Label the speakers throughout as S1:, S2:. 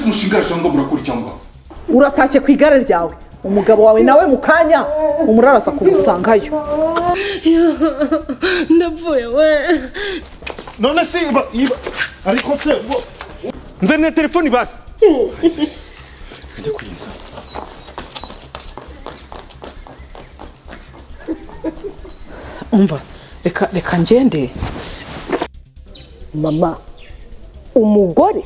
S1: umushinga cyangwa murakora cyangwa
S2: uratashye ku igare ryawe umugabo wawe nawe mukanya umurarasa kugusangayo
S3: ndapfuye we
S1: none si iba ariko se nzane telefoni basi ajya kuyiza
S2: umva reka ngende mama umugore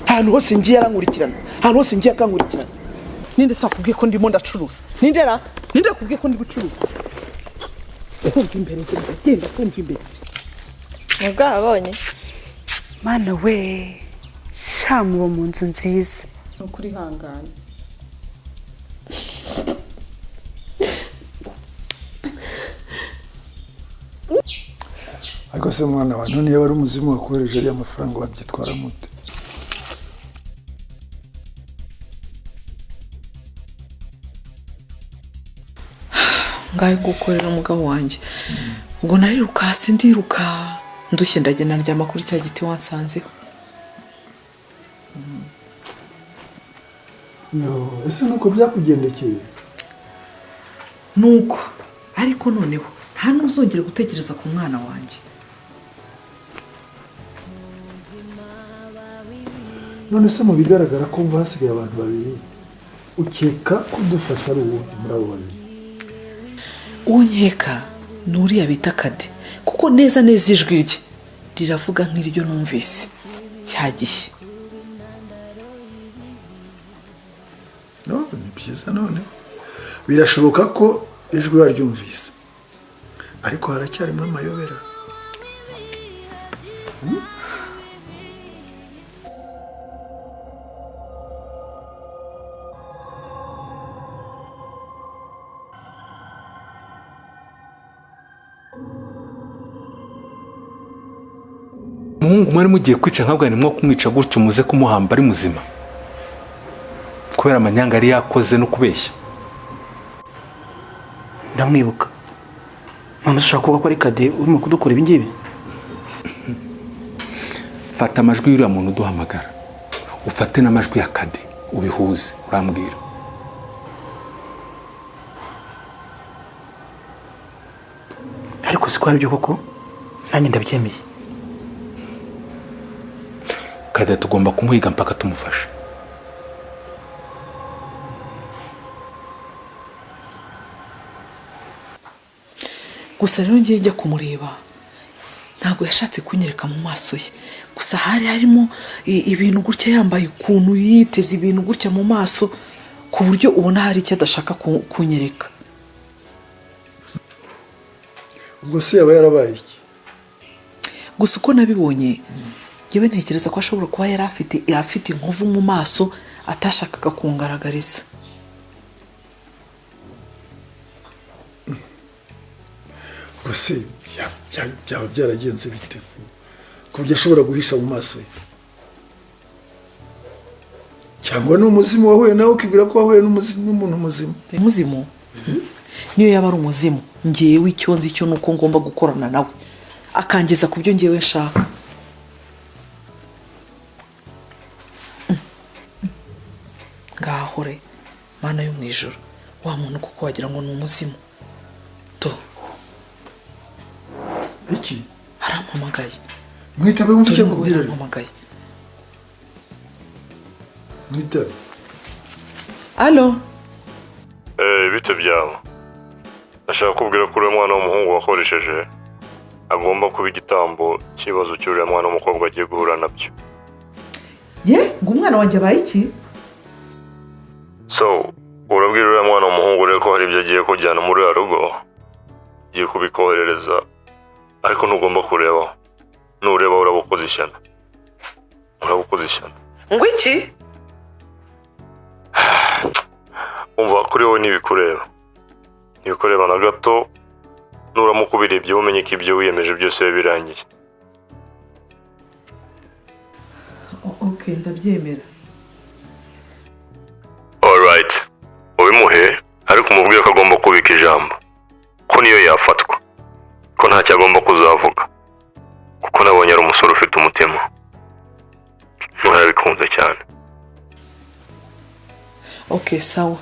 S4: ahantu hose ngiye arankurikirana ahantu hose ngiye akankurikirana
S2: ninde sakubwiye ko ndimo ndacuruza ninde kubwiye ko ndi gucuruza kumva imbere genda kumva imbere
S3: mugabonye
S5: mana we shamubo mu nzu nziza
S2: ukuri hangana
S6: ariko se mwana wa none yaba ari umuzimu wakohereje ariya mafaranga wabyitwara mute
S2: ngaye gukorera umugabo wanjye ngo nariruka hasi ndiruka ndushye ndagenda ndyama kuri cya giti wansanzeho
S6: ese nuko byakugendekeye
S2: nuko ariko noneho nta n'uzongera gutekereza ku mwana wanjye
S6: none se mu bigaragara ko mva hasigaye abantu babiri ukeka ko udufasha ari uwo muri abo babiri
S2: uwo nkeka ni uriya bita Kade kuko neza neza ijwi rye riravuga nk'iryo numvise cyagiye
S6: ni byiza none birashoboka ko ijwi waryumvise ariko haracyarimo amayobera
S1: umuhungu mwari mugiye kwica nkabwa nimwo kumwica gutyo muze kumuhamba ari muzima kubera amanyanga yari yakoze no kubeshya
S4: ndamwibuka mama ushaka kuvuga ko ari Kade urimo kudukora ibi ngibi
S1: fata amajwi y'uriya muntu uduhamagara ufate n'amajwi ya Kade ubihuze urambwira
S4: ariko siko ari byo koko nanjye ndabyemeye
S1: Kade tugomba kumuhiga mpaka tumufasha
S2: gusa rero ngiye njya kumureba ntabwo yashatse kunyereka mu maso ye gusa hari harimo ibintu gutya yambaye ukuntu yiteze ibintu gutya mu maso ku buryo ubona hari icyo adashaka kunyereka
S6: ubwo se yaba yarabaye iki
S2: gusa uko nabibonye yewe ntekereza ko ashobora kuba yari afite inkovu mu maso atashakaga kungaragariza
S6: gusa byaba byaragenze bite ku buryo ashobora guhisha mu maso ye cyangwa ni umuzimu wahuye nawe ukibwira ko wahuye n'umuntu muzima
S2: umuzimu niyo yaba ari umuzimu ngewe icyo nzi cyo nuko ngomba gukorana nawe akangeza ku byo ngewe nshaka ngahore mana yo mu ijoro wa muntu kuko wagira ngo ni umuzimu to
S6: iki
S2: arampamagaye
S6: mwitabe mutye mubwire
S2: arampamagaye
S6: mwitabe
S2: alo
S7: bite byawe ndashaka kubwira ko uriya mwana w'umuhungu wakoresheje agomba kuba igitambo cy'ibibazo cy'uriya mwana w'umukobwa agiye guhura nabyo
S2: ngo umwana wanjye abaye iki
S7: so urabwira uriya mwana w'umuhungu rero ko hari ibyo agiye kujyana muri uriya rugo ugiye kubikoherereza ariko ntugomba kurebaho nureba urabukoze ishyano
S2: ngo iki
S7: umva kuri wowe ntibikureba na gato nuramuka ubirebye umenye ko ibyo wiyemeje byose birangiye
S2: okay ndabyemera
S7: alright ubimuhe ariko umubwire ko agomba kubika ijambo ko niyo yafatwa ko ntacyo agomba kuzavuga kuko nabonye ari umusore ufite umutima nturabikunze cyane
S2: okay sawa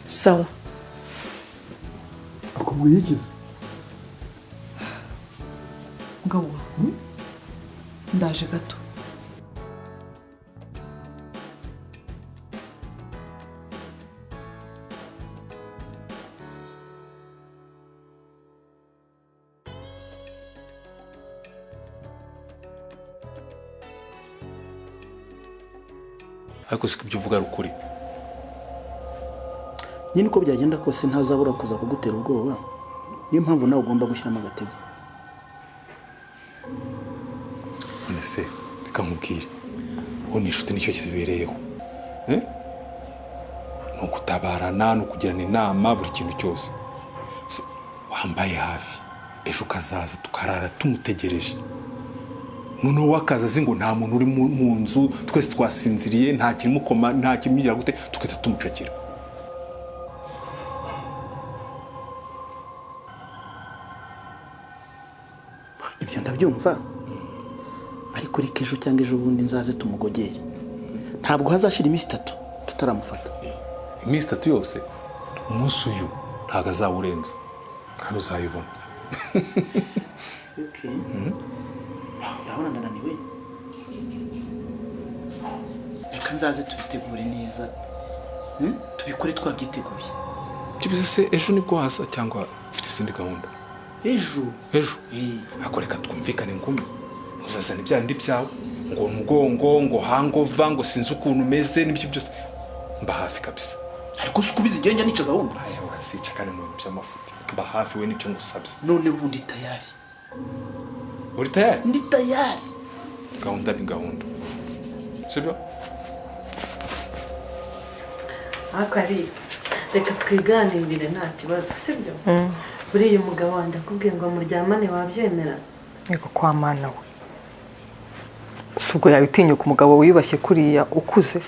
S2: sawa
S6: akubwiye ikize
S2: mugabo ndaje gato
S1: ariko siko ibyo uvuga ari ukuri.
S4: nyine uko byagenda kose ntazabura kuza kugutera ubwoba, niyo mpamvu nawe ugomba gushyiramo agatege.
S1: none se reka nkubwire, ubu ni inshuti nicyo kizibereyeho, ni ukutabarana, ni ukugirana inama, buri kintu cyose. Wambaye hafi, ejo ukazaza tukarara tumutegereje, noneho wakaza azi ngo nta muntu uri mu nzu, twese twasinziriye, nta kimukoma, nta kimugira gute, tukahita tumucakira.
S4: ibyo ndabyumva, ariko reka ejo cyangwa ejo bundi nzaze tumugogere. ntabwo hazashira iminsi 3 tutaramufata.
S1: Iminsi 3 yose, umunsi uyu ntabwo azawurenza, kandi uzayibona.
S4: Okay. Urabona ndananiwe, reka nzaze tubitegure neza, tubikore twabyiteguye.
S1: Kibize se ejo nibwo waza cyangwa ufite izindi gahunda?
S4: ejo
S1: ako reka twumvikane ngumwe, uzazana ibyandi byawe ngo umugongo, ngo hangova, ngo sinzi ukuntu umeze, n'ibyo byose mba hafi kabisa.
S4: ariko si ukubizi igenge nica gahunda.
S1: aya urasica kandi mu bintu by'amafuti, mba hafi we n'ibyo ngusabye.
S4: none ubu ndi tayari.
S1: Uri tayari?
S4: Ndi tayari.
S1: Gahunda ni gahunda, sibyo?
S8: ariko ari reka twiganirire nta kibazo, sibyo? buriya umugabo wanjye akubwiye ngo muryamane wabyemera?
S9: Yego kwa mana we, subwo yabitinyuka umugabo wiyubashye kuriya ukuze.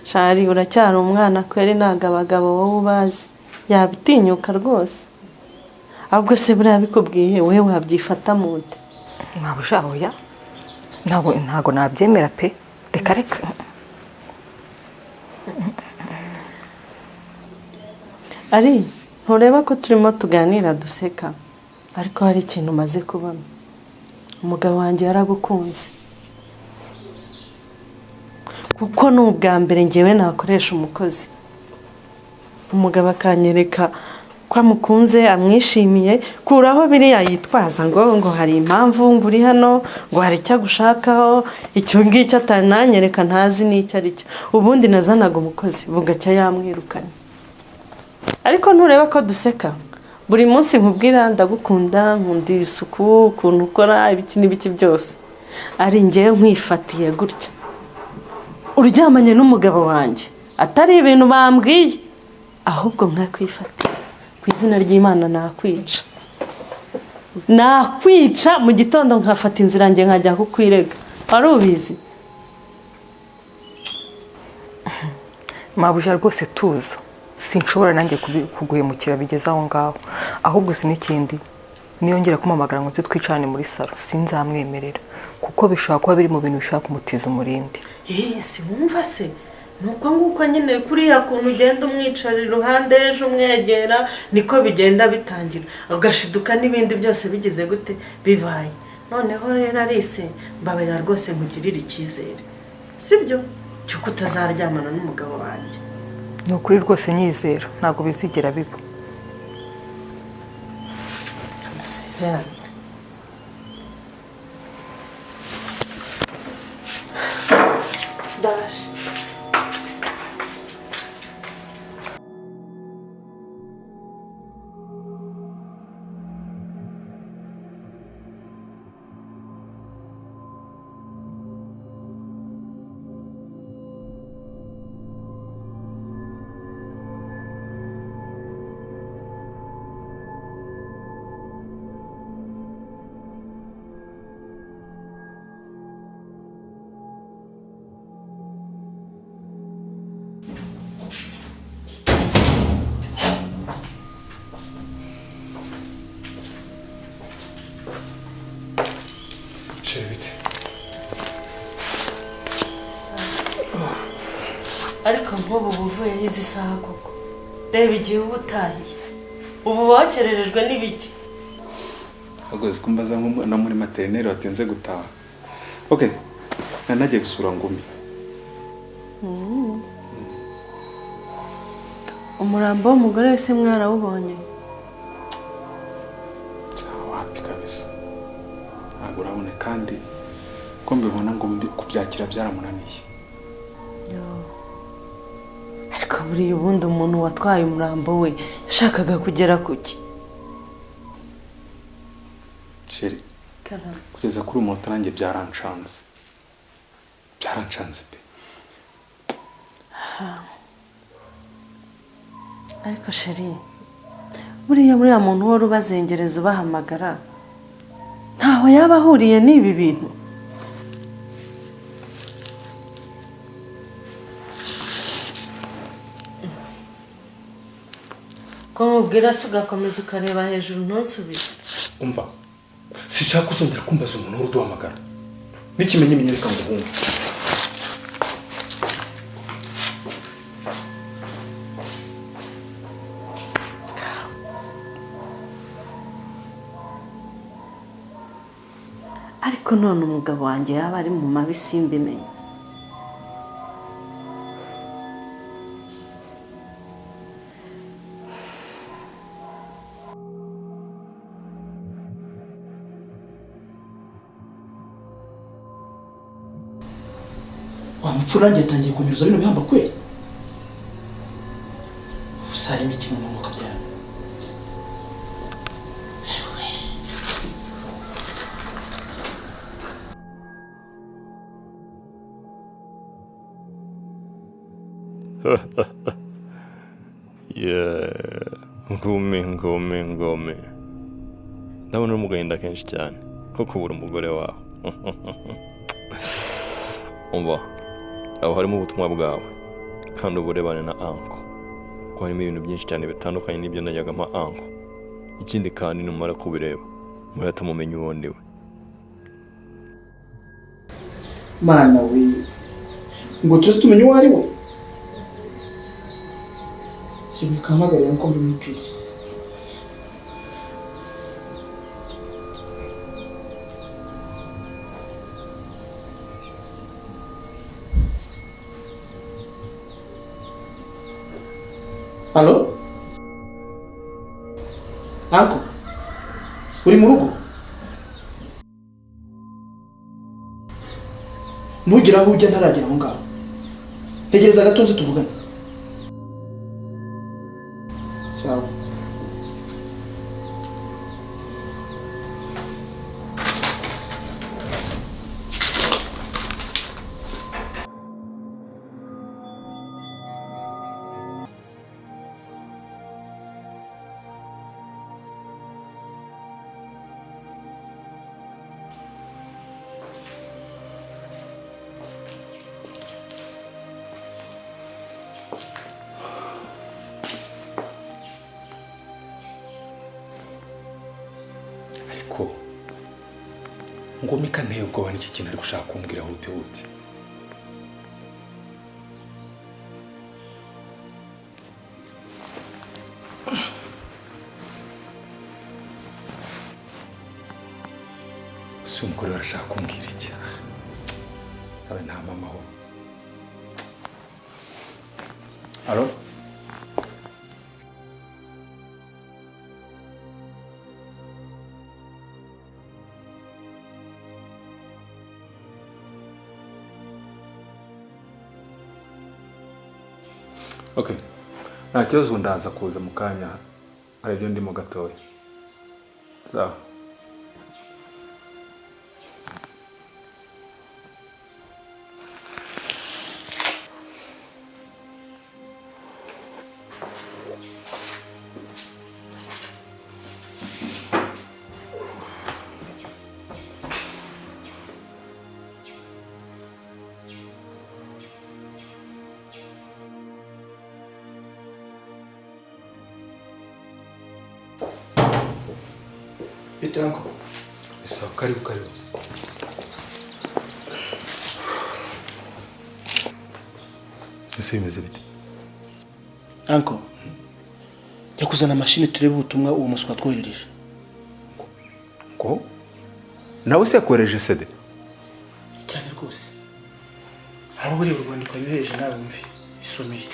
S8: Shari uracyari umwana kweri, ntago abagabo wowe ubazi, yabitinyuka rwose. ahubwo se buriya bikubwiye wowe wabyifata mute?
S9: Mwabushaho ya ntago nabyemera pe, reka
S8: ari ntureba ko turimo tuganira duseka, ariko hari ikintu umaze kubona. umugabo wanjye yaragukunze, kuko ni ubwa mbere ngewe nakoresha umukozi, umugabo akanyereka ko amukunze, amwishimiye, kuraho biriya yitwaza ngo hari impamvu, ngo uri hano, ngo hari icyo agushakaho, icyo ngicyo atananyereka ntazi n'icyo ari cyo. ubundi nazanaga umukozi bugacya yamwirukanye. ariko ntureba ko duseka buri munsi, nkubwira ndagukunda, nkunda isuku, ukuntu ukora ibiki n'ibiki byose. ari ngewe nkwifatiye gutya, uryamanye n'umugabo wanjye atari ibintu bambwiye, ahubwo nkakwifatiye. ku izina ry'Imana nakwica mu gitondo, nkafata inzira njye nkajya kukwirega. wari ubizi?
S9: Mabuja rwose tuza, sinshobora nanjye kuguhemukira bigeze aho ngaho. ahubwo uzi n'ikindi, niyongera kumamagara ngo nze twicane muri salo, sinzamwemerera, kuko bishobora kuba biri mu bintu bishaka kumutiza umurindi.
S8: si wumva se, nuko nguko nyine kuriya kuntu ugenda umwicara iruhande, ejo umwegera, niko bigenda bitangira, ugashiduka n'ibindi byose bigize gute bibaye. noneho rero Arise, mbabarira rwose nkugirire icyizere, sibyo, cyuko utazaryamana n'umugabo wanjye.
S9: Ni ukuri rwose nyizera, ntabwo bizigera biba.
S8: dusezerane. Dash. ariko nk'ubu buvuye izi saha koko reba igihe uba utahiye ubu wakererejwe n'ibiki
S1: ahubwo zikumbaza no muri materineri watinze gutaha. Okay, nagiye gusura Ngumi.
S8: umurambo w'umugore wese mwarawubonye?
S1: Wapi kabisa, ntabwo urabone kandi ko mbibona ngo kubyakira byaramunaniye.
S8: ariko buriya ubundi umuntu watwaye umurambo we yashakaga kugera kuki?
S1: Sheri, kugeza kuri umunota nanjye byaranshanze pe.
S8: ariko sheri, buriya muntu wari ubazengereza ubahamagara ntaho yaba ahuriye n'ibi bintu. ko mubwira se ugakomeza ukareba hejuru ntusubize.
S1: Umva, sinshaka kuzongera kumbaza umuntu wari uduhamagara n'ikimenyimenyi reka nguhunge.
S8: ariko none umugabo wanjye yaba ari mu mabi simbimenye.
S4: wamupfura nanjye yatangiye kunyuza bino bihamba kweli gusa harimo ikintu mu mwuka byawe.
S7: Ngumi ndabona uri mu gahinda kenshi cyane ko kubura umugore wawe. Umva, aho harimo ubutumwa bwawe kandi uburebane na anko ko harimo ibintu byinshi cyane bitandukanye n'ibyo najyaga mpa anko. Ikindi kandi numara kubireba murahita mumenya uwo ndiwe.
S4: Mana we, ngo tuze tumenye uwo ari we. Simukamagarira ngo mbimubwiye. Halo? Anko? Uri mu rugo? Ntugire aho ujya ntaragera aho ngaho. Tegereza gato tuvugane. Sawa.
S1: Ngumi kanteye ubwoba n'iki kintu ari gushaka kumbwira hutihuti. Si umugore barashaka kumbwira iki? Abe nta mama ho. Alo? Okay. Nta kibazo ndaza kuza mu kanya. Hari ibyo ndimo gatoya. Sawa.
S4: Bitango.
S1: Sawa, karibu. ese bimeze bite?
S4: Anko, jya kuzana mashini turebe ubutumwa uwo muswa twoherereje.
S1: Ko nawe se yakoresheje CD?
S4: Cyane rwose. Abo buri urwandiko yohereje nawe wumve isomeye.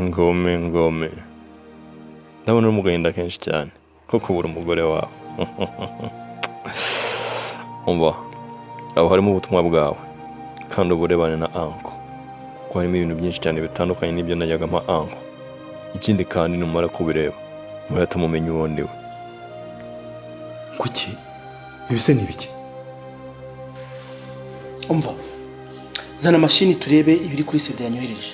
S7: ngome ndabona uri mu gahinda kenshi cyane ko kubura umugore wawe. umva aho harimo ubutumwa bwawe kandi uburebane na anko kuko harimo ibintu byinshi cyane bitandukanye n'ibyo najyaga mpa anko. Ikindi kandi numara kubireba murahita mumenya uwo ndiwe.
S1: Kuki? Ibise ni biki?
S4: Umva, zana mashini turebe ibiri kuri CD yanyohereje.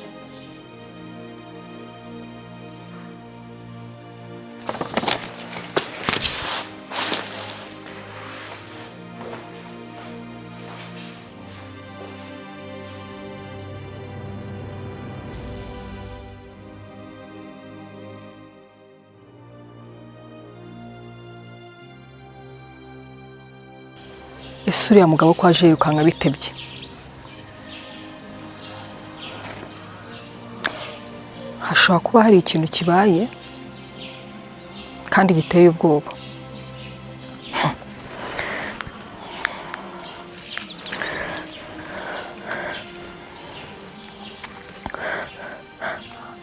S9: ese uriya mugabo ko aje yirukanga bitebye? Hashobora kuba hari ikintu kibaye kandi giteye ubwoba.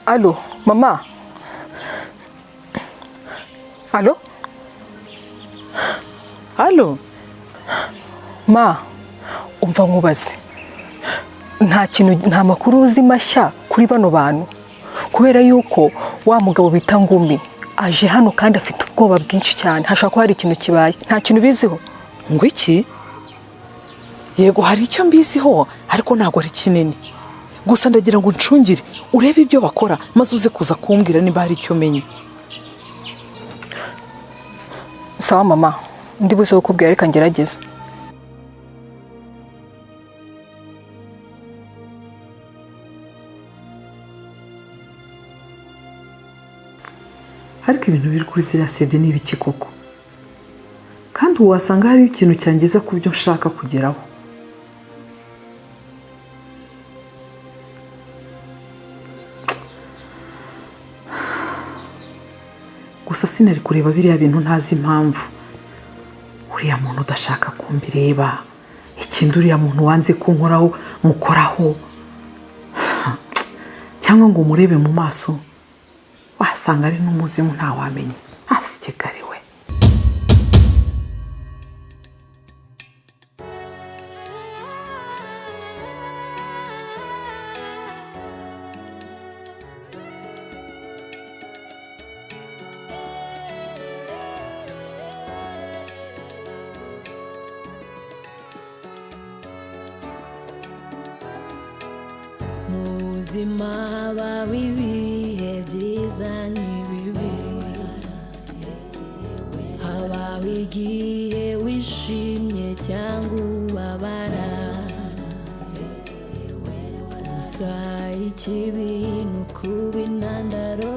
S9: Alo, mama? Alo?
S2: Alo?
S9: Ma, umva nkubaze. Nta makuru uzi mashya kuri bano bantu. Kubera yuko wa mugabo bita Ngumi aje hano kandi afite ubwoba bwinshi cyane. Hashaka ko hari ikintu kibaye. Nta kintu biziho.
S2: Ngo iki? Yego hari icyo mbiziho ariko ntago ari kinini. Gusa ndagira ngo ncungire urebe ibyo bakora maze uze kuza kumbwira niba hari icyo menye.
S9: Sawa mama, ndi buze kukubwira reka ngerageze.
S2: Ariko ibintu biri kuri ziriya CD ni ibiki koko? Kandi wasanga hari ikintu cyangeza ku byo nshaka kugeraho. Gusa sinari kureba biriya bintu ntazi impamvu. Uriya muntu udashaka kumbireba. Ikindi uriya muntu wanze kunkoraho mukoraho. Cyangwa ngo murebe mu maso. Wasanga ari n'umuzimu ntawamenye. Asikegariwe.
S10: Muzima bawe ibihe byiza n'ibibi, habaho igihe wishimye cyangwa ubabara, gusa ikibi ni ukuba intandaro